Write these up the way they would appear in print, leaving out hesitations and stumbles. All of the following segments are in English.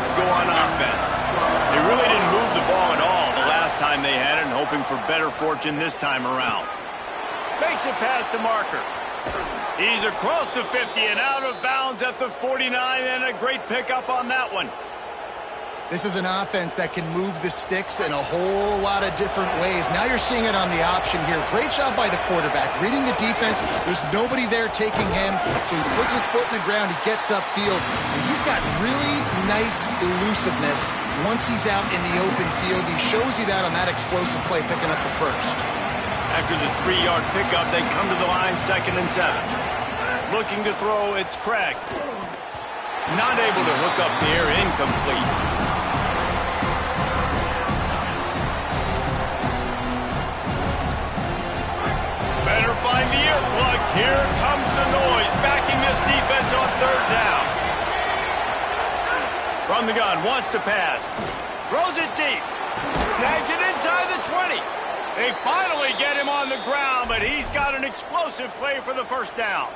Jags go on offense. They really didn't move the ball at all the last time they had it, and hoping for better fortune this time around. Makes it past the marker. He's across the 50 and out of bounds at the 49, and a great pickup on that one. This is an offense that can move the sticks in a whole lot of different ways. Now you're seeing it on the option here. Great job by the quarterback. Reading the defense, there's nobody there taking him, so he puts his foot in the ground, he gets upfield, and he's got really nice elusiveness once he's out in the open field. He shows you that on that explosive play, picking up the first. After the 3-yard pickup, they come to the line 2nd and 7. Looking to throw, it's Craig. Not able to hook up there, incomplete. Better find the earplugs. Here comes the noise, backing this defense on 3rd down. From the gun, wants to pass. Throws it deep. Snags it inside the 20. They finally get him on the ground, but he's got an explosive play for the 1st down.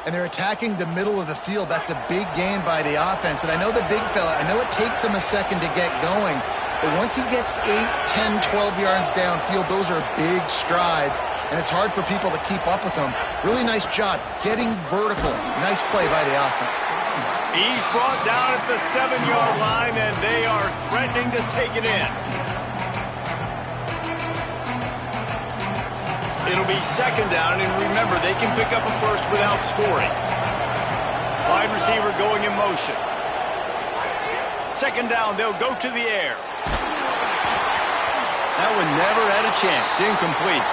And they're attacking the middle of the field. That's a big gain by the offense. And I know the big fella, I know it takes him a second to get going, but once he gets 8, 10, 12 yards downfield, those are big strides, and it's hard for people to keep up with him. Really nice job getting vertical. Nice play by the offense. He's brought down at the 7-yard line, and they are threatening to take it in. It'll be 2nd down, and remember, they can pick up a first without scoring. Wide receiver going in motion. 2nd down, they'll go to the air. That one never had a chance. Incomplete.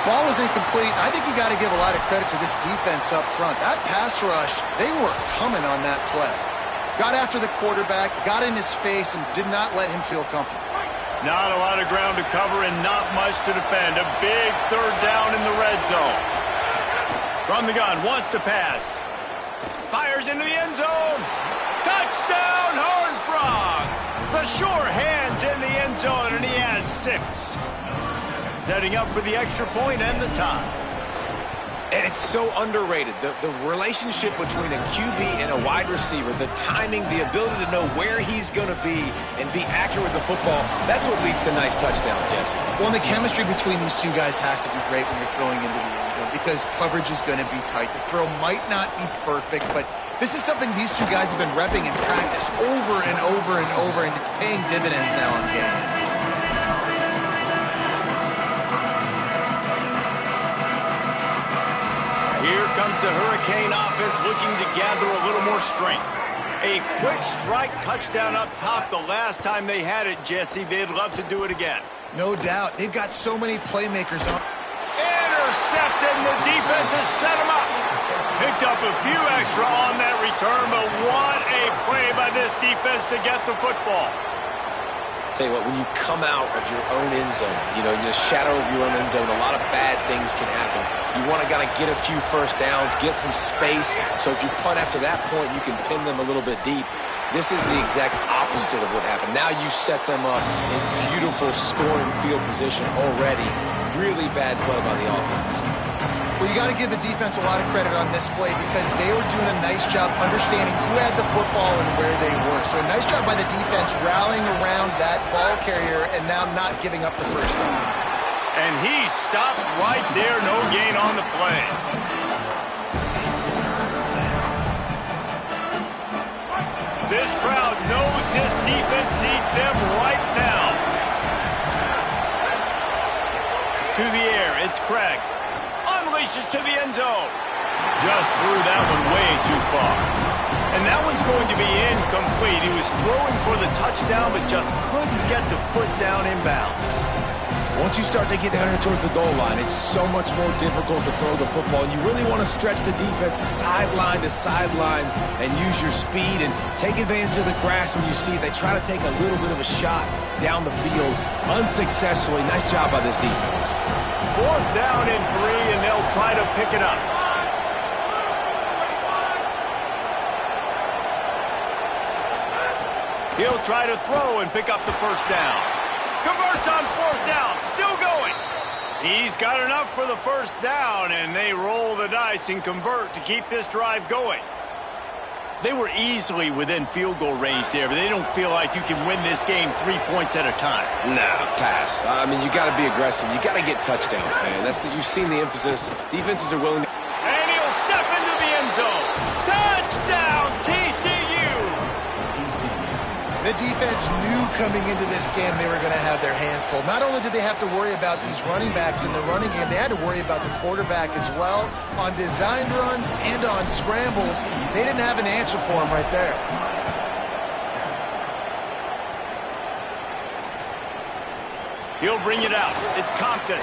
Ball was incomplete. I think you got to give a lot of credit to this defense up front. That pass rush, they were coming on that play. Got after the quarterback, got in his face, and did not let him feel comfortable. Not a lot of ground to cover and not much to defend. A big 3rd down in the red zone. From the gun, wants to pass. Fires into the end zone. Touchdown, Horned Frogs! The sure hands in the end zone, and he has 6. Setting up for the extra point and the tie. And it's so underrated. The relationship between a QB and a wide receiver, the timing, the ability to know where he's going to be and be accurate with the football, that's what leads to nice touchdowns, Jesse. Well, the chemistry between these two guys has to be great when you're throwing into the end zone because coverage is going to be tight. The throw might not be perfect, but this is something these two guys have been repping in practice over and over and over, and it's paying dividends now on game. Here comes the Hurricane offense looking to gather a little more strength. A quick strike touchdown up top the last time they had it, Jesse. They'd love to do it again. No doubt. They've got so many playmakers on. Intercepted, and the defense has set him up. Picked up a few extra on that return, but what a play by this defense to get the football. Tell you what, when you come out of your own end zone, in the shadow of your own end zone, a lot of bad things can happen. You want to get a few 1st downs, get some space, so if you punt after that point, you can pin them a little bit deep. This is the exact opposite of what happened. Now you set them up in beautiful scoring field position already. Really bad play by the offense. Well, you got to give the defense a lot of credit on this play because they were doing a nice job understanding who had the football and where they were. So a nice job by the defense rallying around that ball carrier and now not giving up the 1st down. And he stopped right there, no gain on the play. This crowd knows this defense needs them right now. To the air, it's Craig. Unleashes to the end zone. Just threw that one way too far. And that one's going to be incomplete. He was throwing for the touchdown, but just couldn't get the foot down inbounds. Once you start to get down here towards the goal line, it's so much more difficult to throw the football, and you really want to stretch the defense sideline to sideline and use your speed and take advantage of the grass when you see it. They try to take a little bit of a shot down the field unsuccessfully. Nice job by this defense. 4th down and 3, and they'll try to pick it up. He'll try to throw and pick up the 1st down. Converts on 4th down, still going. He's got enough for the 1st down, and they roll the dice and convert to keep this drive going. They were easily within field goal range there, but they don't feel like you can win this game 3 points at a time. Nah, pass. I mean, you got to be aggressive. You got to get touchdowns, man. You've seen the emphasis. Defenses are willing to... And he'll step into the end zone. Touchdown, TCU! The defense knew coming into this game they were going to have their hands full. Not only did they have to worry about these running backs in the running game, they had to worry about the quarterback as well. On designed runs and on scrambles, they didn't have an answer for him right there. He'll bring it out. It's Compton.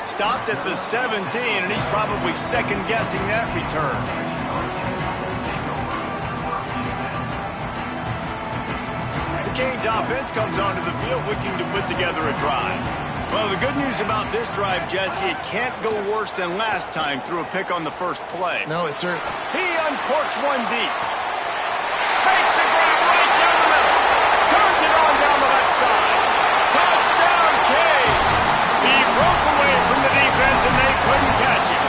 Stopped at the 17, and he's probably second-guessing that return. The Canes offense comes onto the field looking to put together a drive. Well, the good news about this drive, Jesse, it can't go worse than last time through a pick on the first play. No, it's certainly. He uncorks one deep. Makes the grab right down the middle. Turns it on down the left side. Touchdown, Canes! He broke away from the defense and they couldn't catch him.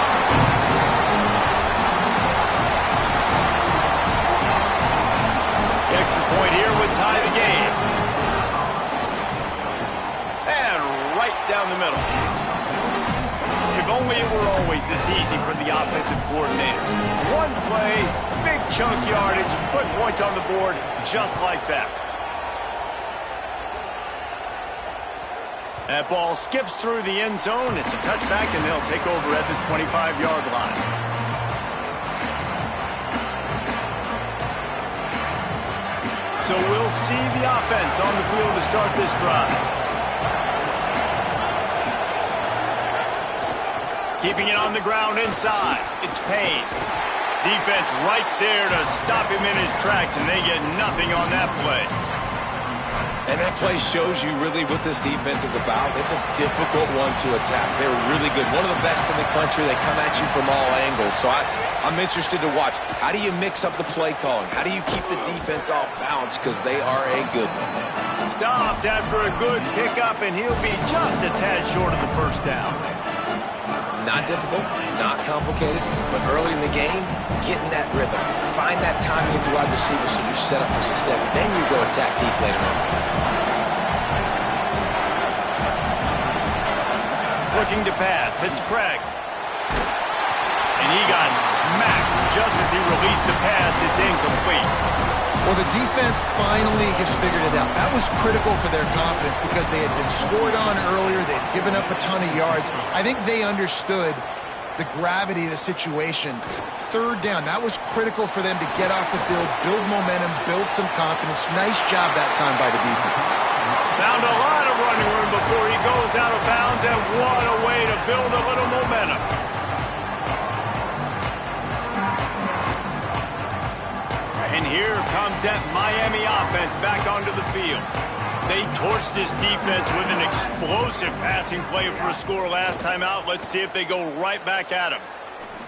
The extra point here would tie the game. And right down the middle. If only it were always this easy for the offensive coordinator. One play, big chunk yardage, put points on the board just like that. That ball skips through the end zone. It's a touchback, and they'll take over at the 25-yard line. So we'll see the offense on the field to start this drive. Keeping it on the ground inside. It's Payne. Defense right there to stop him in his tracks, and they get nothing on that play. And that play shows you really what this defense is about. It's a difficult one to attack. They're really good. One of the best in the country. They come at you from all angles. So I'm interested to watch. How do you mix up the play calling? How do you keep the defense off balance? Because they are a good one. Stopped after a good pickup, and he'll be just a tad short of the first down. Not difficult, not complicated, but early in the game, getting that rhythm. Find that timing with your wide receiver so you're set up for success. Then you go attack deep later on. Looking to pass, it's Craig. And he got smacked just as he released the pass. It's incomplete. Well, the defense finally has figured it out. That was critical for their confidence because they had been scored on earlier. They had given up a ton of yards. I think they understood the gravity of the situation. Third down, that was critical for them to get off the field, build momentum, build some confidence. Nice job that time by the defense. Found a lot of running room before he goes out of bounds, and what a way to build a little momentum. And here comes that Miami offense back onto the field. They torched this defense with an explosive passing play for a score last time out. Let's see if they go right back at him.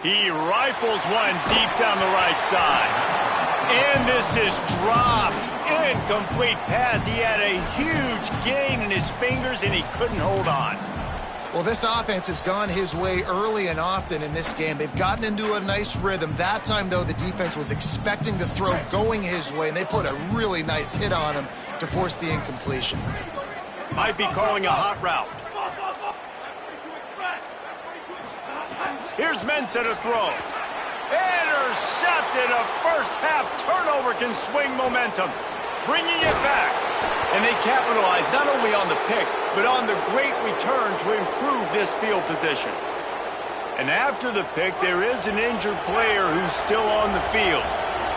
He rifles one deep down the right side. And this is dropped. Incomplete pass. He had a huge gain in his fingers, and he couldn't hold on. Well, this offense has gone his way early and often in this game. They've gotten into a nice rhythm. That time, though, the defense was expecting the throw going his way, and they put a really nice hit on him to force the incompletion. Might be calling a hot route. Here's Mensah to throw. Intercepted. A first-half turnover can swing momentum. Bringing it back. And they capitalized not only on the pick, but on the great return to improve this field position. And after the pick, there is an injured player who's still on the field.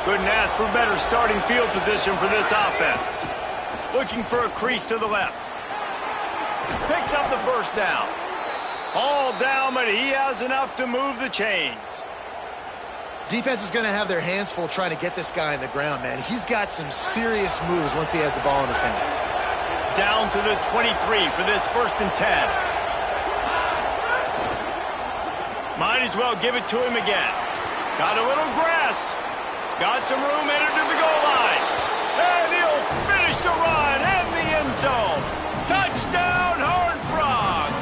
Couldn't ask for better starting field position for this offense. Looking for a crease to the left. Picks up the first down. All down, but he has enough to move the chains. Defense is going to have their hands full trying to get this guy on the ground, man. He's got some serious moves once he has the ball in his hands. Down to the 23 for this 1st and 10. Might as well give it to him again. Got a little grass. Got some room headed to the goal line. And he'll finish the run in the end zone. Touchdown, Horned Frogs.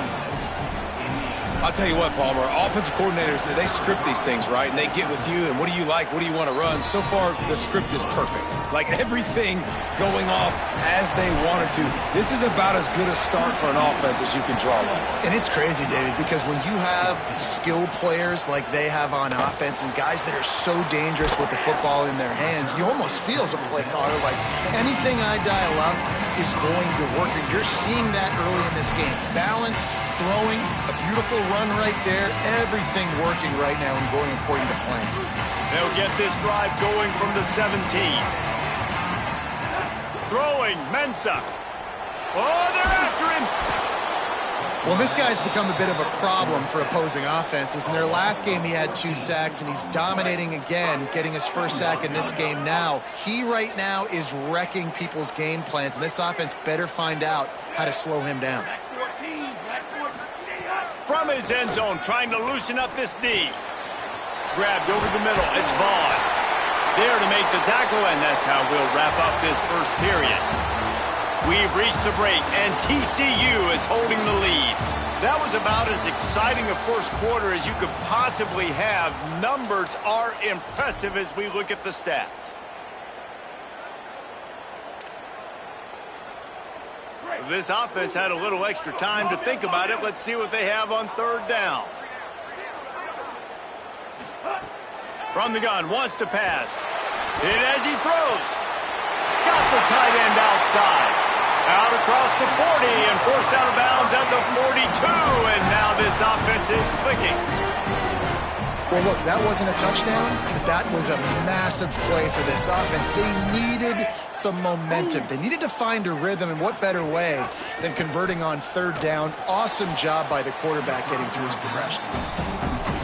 I'll tell you what, Palmer, offensive coordinators, they script these things, right? And they get with you, and what do you like? What do you want to run? So far, the script is perfect. Like, everything going off as they wanted to. This is about as good a start for an offense as you can draw up. And it's crazy, David, because when you have skilled players like they have on offense and guys that are so dangerous with the football in their hands, you almost feel as a play caller like anything I dial up is going to work. And you're seeing that early in this game. Balance, throwing, a beautiful run right there, everything working right now and going according to plan. They'll get this drive going from the 17. Throwing, Mensah. Oh, they're after him. Well, this guy's become a bit of a problem for opposing offenses. In their last game, he had 2 sacks, and he's dominating again, getting his first sack in this game now. He right now is wrecking people's game plans, and this offense better find out how to slow him down. From his end zone, trying to loosen up this D. Grabbed over the middle. It's Vaughn. There to make the tackle, and that's how we'll wrap up this first period. We've reached the break, and TCU is holding the lead. That was about as exciting a first quarter as you could possibly have. Numbers are impressive as we look at the stats. This offense had a little extra time to think about it. Let's see what they have on third down. From the gun, wants to pass. And as he throws, got the tight end outside. Out across the 40 and forced out of bounds at the 42. And now this offense is clicking. Well, look, that wasn't a touchdown, but that was a massive play for this offense. They needed some momentum. They needed to find a rhythm, and what better way than converting on third down. Awesome job by the quarterback getting through his progression.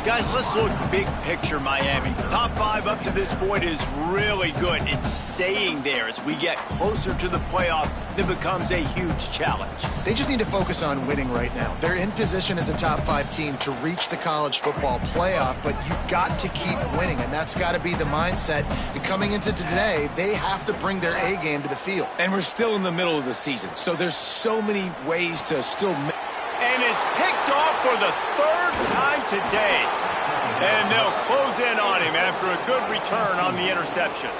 Guys, let's look big picture Miami. Top 5 up to this point is really good. It's staying there as we get closer to the playoff. That becomes a huge challenge. They just need to focus on winning right now. They're in position as a top 5 team to reach the college football playoff, but you've got to keep winning, and that's got to be the mindset. And coming into today, they have to bring their A game to the field. And we're still in the middle of the season, so there's so many ways to still... And it's picked off for the 3rd time today. And they'll close in on him after a good return on the interception.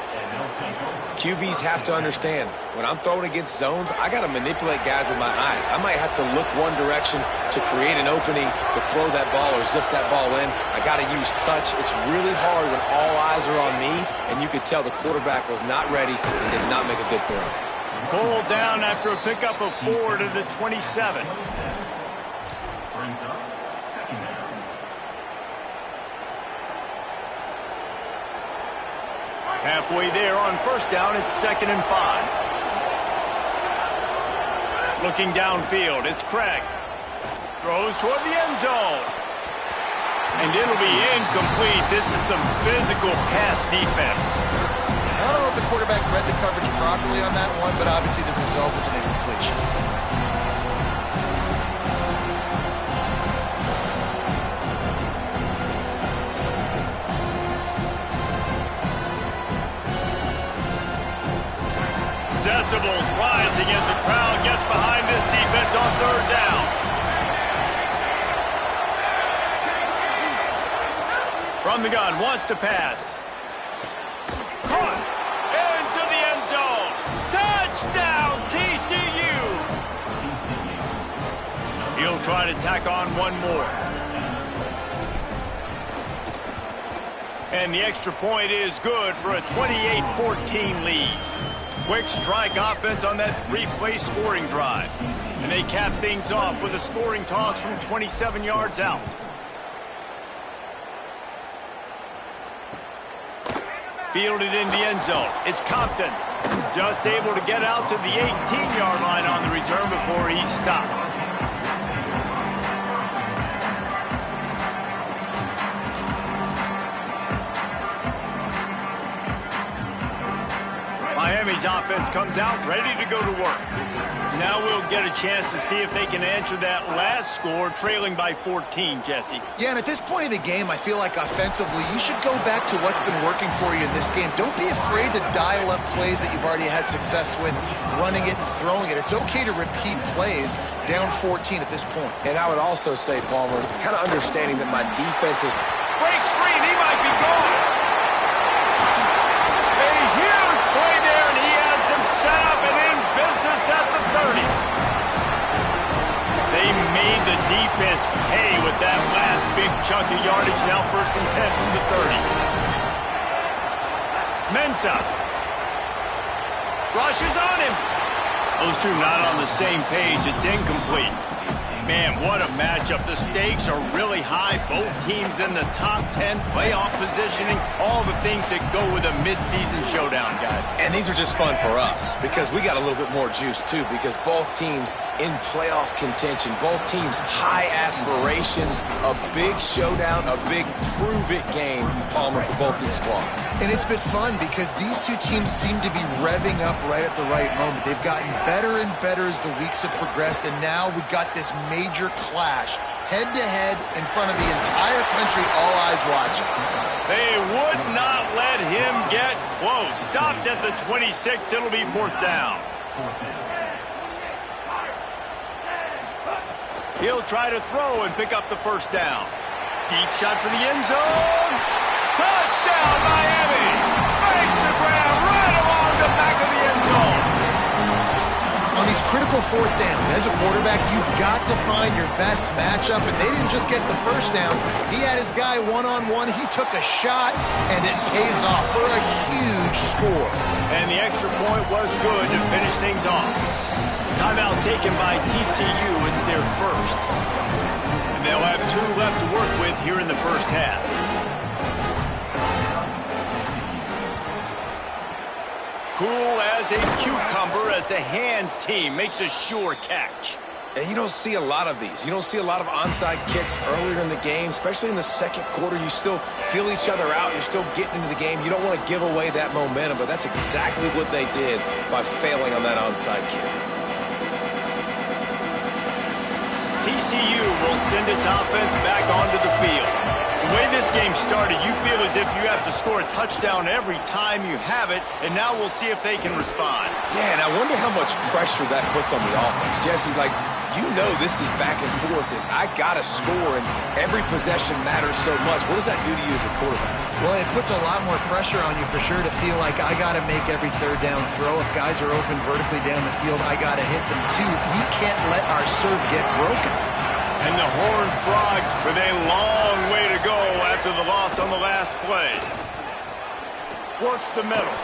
QBs have to understand, when I'm throwing against zones, I got to manipulate guys with my eyes. I might have to look one direction to create an opening to throw that ball or zip that ball in. I got to use touch. It's really hard when all eyes are on me, and you could tell the quarterback was not ready and did not make a good throw. Pulled down after a pickup of 4 to the 27. Halfway there on first down, it's 2nd and 5. Looking downfield, it's Craig. Throws toward the end zone. And it'll be incomplete. This is some physical pass defense. I don't know if the quarterback read the coverage properly on that one, but obviously the result is an incompletion. Decibels rising as the crowd gets behind this defense on third down. From the gun, wants to pass. Caught into the end zone. Touchdown, TCU. He'll try to tack on one more. And the extra point is good for a 28-14 lead. Quick strike offense on that 3-play scoring drive. And they cap things off with a scoring toss from 27 yards out. Fielded in the end zone. It's Compton. Just able to get out to the 18-yard line on the return before he's stopped. Miami's offense comes out ready to go to work. Now we'll get a chance to see if they can answer that last score, trailing by 14, Jesse. Yeah, and at this point of the game, I feel like offensively, you should go back to what's been working for you in this game. Don't be afraid to dial up plays that you've already had success with, running it and throwing it. It's okay to repeat plays down 14 at this point. And I would also say, Palmer, kind of understanding that my defense is... Breaks free, and he might be gone. A huge play there, and he has them set up and in business at the 30. They made the defense pay with that last big chunk of yardage. Now 1st and 10 from the 30. Mensah rushes on him. Those two not on the same page. It's incomplete. Man, what a matchup. The stakes are really high. Both teams in the top 10, playoff positioning, all the things that go with a midseason showdown, guys. And these are just fun for us because we got a little bit more juice, too, because both teams in playoff contention, both teams high aspirations, a big showdown, a big prove-it game, Palmer, for both these squads. And it's been fun because these two teams seem to be revving up right at the right moment. They've gotten better and better as the weeks have progressed, and now we've got this major clash, head-to-head in front of the entire country, all eyes watching. They would not let him get close. Stopped at the 26. It'll be 4th down. He'll try to throw and pick up the 1st down. Deep shot for the end zone. Touchdown, Miami! Makes the grab right along the back of the end zone. On these critical 4th downs, as a quarterback, you've got to find your best matchup, and they didn't just get the 1st down. He had his guy one-on-one. He took a shot, and it pays off for a huge score. And the extra point was good to finish things off. Timeout taken by TCU. It's their first. And they'll have 2 left to work with here in the first half. Cool as a cucumber as the hands team makes a sure catch. And you don't see a lot of these. You don't see a lot of onside kicks earlier in the game, especially in the second quarter. You still feel each other out. You're still getting into the game. You don't want to give away that momentum, but that's exactly what they did by failing on that onside kick. TCU will send its offense back onto the field. The way this game started, you feel as if you have to score a touchdown every time you have it, and now we'll see if they can respond. Yeah, and I wonder how much pressure that puts on the offense. Jesse, like, you know this is back and forth, and I got to score, and every possession matters so much. What does that do to you as a quarterback? Well, it puts a lot more pressure on you for sure to feel like I got to make every 3rd down throw. If guys are open vertically down the field, I got to hit them too. We can't let our serve get broken. And the Horned Frogs with a long way to go after the loss on the last play. Works the middle.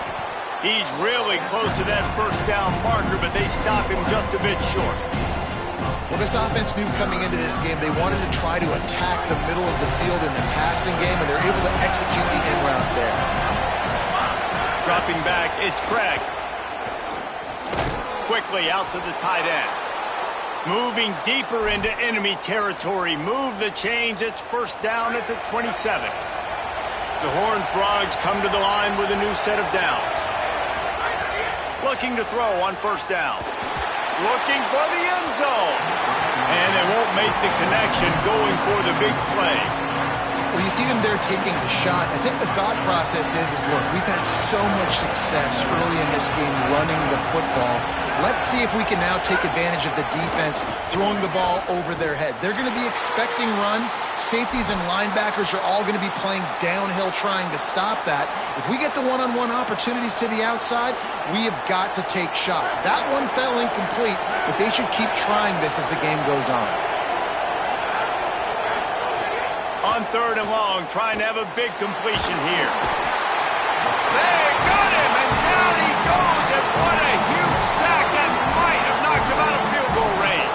He's really close to that 1st down marker, but they stop him just a bit short. Well, this offense knew coming into this game they wanted to try to attack the middle of the field in the passing game, and they're able to execute the in route there. Dropping back, it's Craig. Quickly out to the tight end. Moving deeper into enemy territory. Move the chains. It's 1st down at the 27. The Horned Frogs come to the line with a new set of downs. Looking to throw on 1st down. Looking for the end zone. And they won't make the connection, going for the big play. Well, you see them there taking the shot. I think the thought process is look, we've had so much success early in this game running the football. Let's see if we can now take advantage of the defense throwing the ball over their heads. They're going to be expecting run. Safeties and linebackers are all going to be playing downhill trying to stop that. If we get the one-on-one opportunities to the outside, we have got to take shots. That one fell incomplete, but they should keep trying this as the game goes on. On 3rd and long, trying to have a big completion here. They got him, and down he goes, and what a huge sack. That might have knocked him out of field goal range.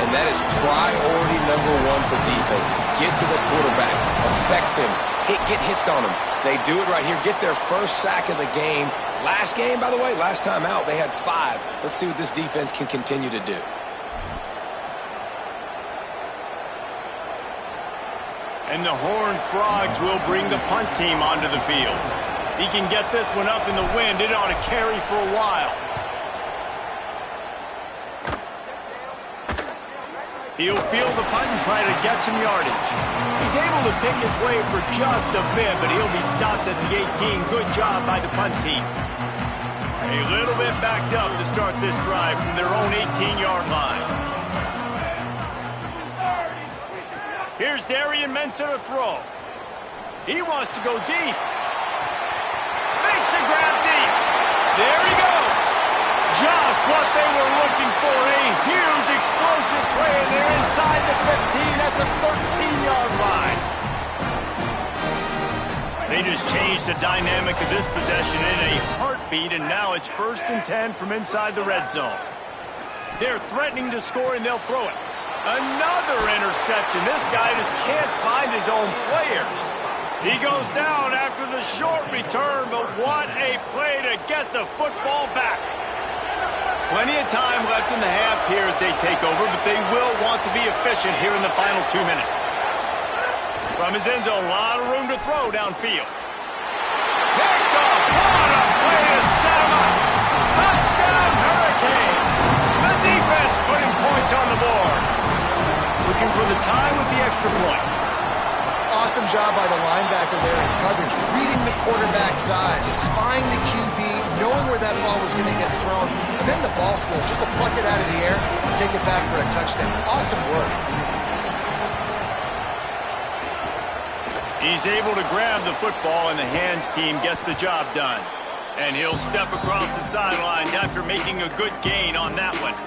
And that is priority number 1 for defenses. Get to the quarterback, affect him, get hits on him. They do it right here, get their 1st sack of the game. Last game, by the way, last time out, they had 5. Let's see what this defense can continue to do. And the Horned Frogs will bring the punt team onto the field. He can get this one up in the wind. It ought to carry for a while. He'll field the punt and try to get some yardage. He's able to pick his way for just a bit, but he'll be stopped at the 18. Good job by the punt team. A little bit backed up to start this drive from their own 18-yard line. Here's Darian Mensah to throw. He wants to go deep. Makes a grab deep. There he goes. Just what they were looking for. A huge explosive play, and they're inside the 15 at the 13-yard line. They just changed the dynamic of this possession in a heartbeat, and now it's 1st and 10 from inside the red zone. They're threatening to score, and they'll throw it. Another interception. This guy just can't find his own players. He goes down after the short return, but what a play to get the football back. Plenty of time left in the half here as they take over, but they will want to be efficient here in the final 2 minutes. From his end zone, a lot of room to throw downfield. Picked off. What a play to set him up. Touchdown, Hurricane. The defense putting points on the board. Looking for the tie with the extra point. Awesome job by the linebacker there in coverage, reading the quarterback's eyes, spying the QB, knowing where that ball was going to get thrown, and then the ball skills just to pluck it out of the air and take it back for a touchdown. Awesome work. He's able to grab the football, and the hands team gets the job done. And he'll step across the sidelines after making a good gain on that one.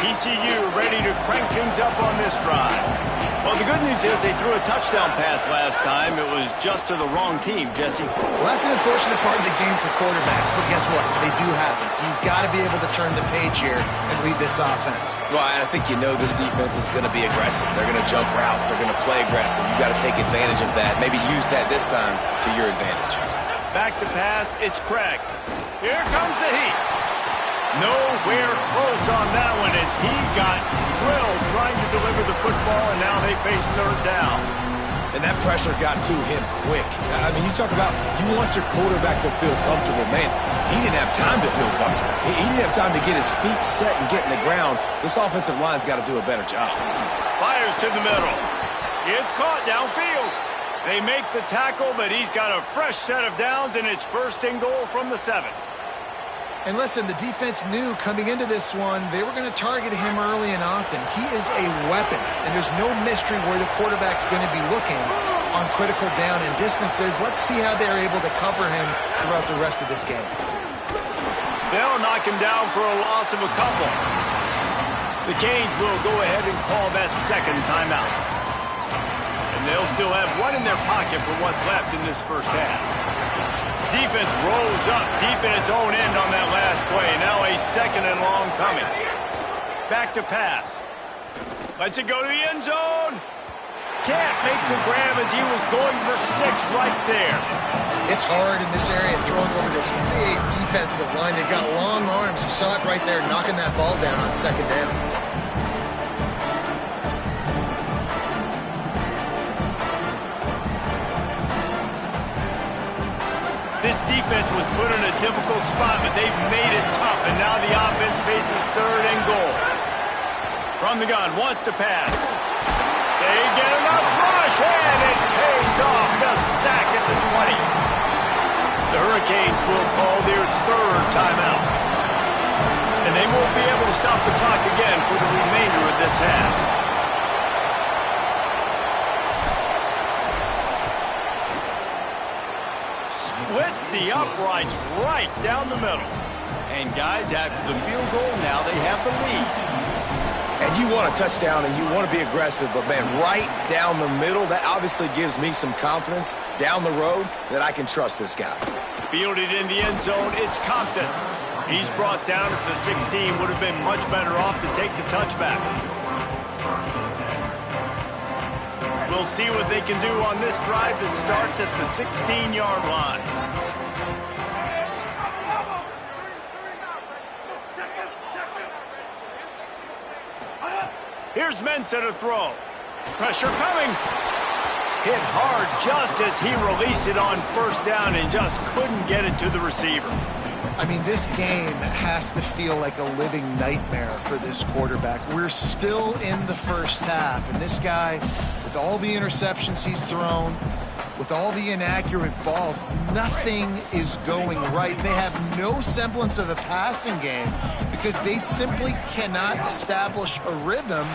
TCU ready to crank things up on this drive. Well, the good news is they threw a touchdown pass last time. It was just to the wrong team, Jesse. Well, that's an unfortunate part of the game for quarterbacks, but guess what? They do happen, so you've got to be able to turn the page here and lead this offense. Well, I think you know this defense is going to be aggressive. They're going to jump routes. They're going to play aggressive. You've got to take advantage of that. Maybe use that this time to your advantage. Back to pass. It's Craig. Here comes the heat. Nowhere close on that one as he got drilled trying to deliver the football, and now they face 3rd down. And that pressure got to him quick. I mean, you talk about you want your quarterback to feel comfortable. Man, he didn't have time to feel comfortable. He didn't have time to get his feet set and get in the ground. This offensive line's got to do a better job. Fires to the middle. It's caught downfield. They make the tackle, but he's got a fresh set of downs, and it's 1st and goal from the 7. And listen, the defense knew coming into this one, they were going to target him early and often. He is a weapon, and there's no mystery where the quarterback's going to be looking on critical down and distances. Let's see how they're able to cover him throughout the rest of this game. They'll knock him down for a loss of a couple. The Canes will go ahead and call that 2nd timeout. And they'll still have one in their pocket for what's left in this first half. Defense rolls up deep in its own end on that last play. Now a 2nd and long coming. Back to pass. Lets it go to the end zone. Can't make the grab as he was going for 6 right there. It's hard in this area throwing over this big defensive line. They've got long arms. You saw it right there, knocking that ball down on 2nd down. This defense was put in a difficult spot, but they've made it tough, and now the offense faces 3rd and goal. From the gun, wants to pass. They get enough rush, and it pays off. The sack at the 20. The Hurricanes will call their 3rd timeout. And they won't be able to stop the clock again for the remainder of this half. Splits the uprights right down the middle. And guys, after the field goal, now they have the lead. And you want a touchdown and you want to be aggressive, but man, right down the middle, that obviously gives me some confidence down the road that I can trust this guy. Fielded in the end zone, it's Compton. He's brought down at the 16, would have been much better off to take the touchback. We'll see what they can do on this drive that starts at the 16-yard line. Here's Mensa to throw. Pressure coming. Hit hard just as he released it on first down and just couldn't get it to the receiver. I mean, this game has to feel like a living nightmare for this quarterback. We're still in the first half, and this guy, with all the interceptions he's thrown, with all the inaccurate balls, nothing is going right. They have no semblance of a passing game because they simply cannot establish a rhythm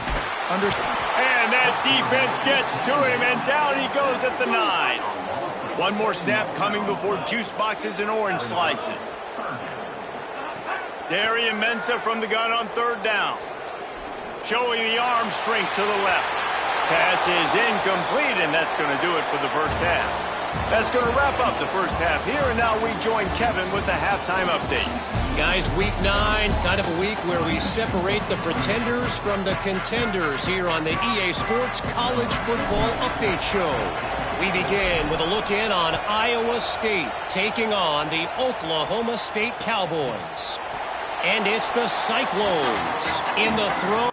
under... And that defense gets to him, and down he goes at the 9. One more snap coming before juice boxes and orange slices. Darian Mensa from the gun on third down. Showing the arm strength to the left. Pass is incomplete, and that's going to do it for the first half. That's going to wrap up the first half here, and now we join Kevin with the halftime update. Guys, week 9, kind of a week where we separate the pretenders from the contenders here on the EA Sports College Football Update Show. We begin with a look in on Iowa State taking on the Oklahoma State Cowboys. And it's the Cyclones in the throw.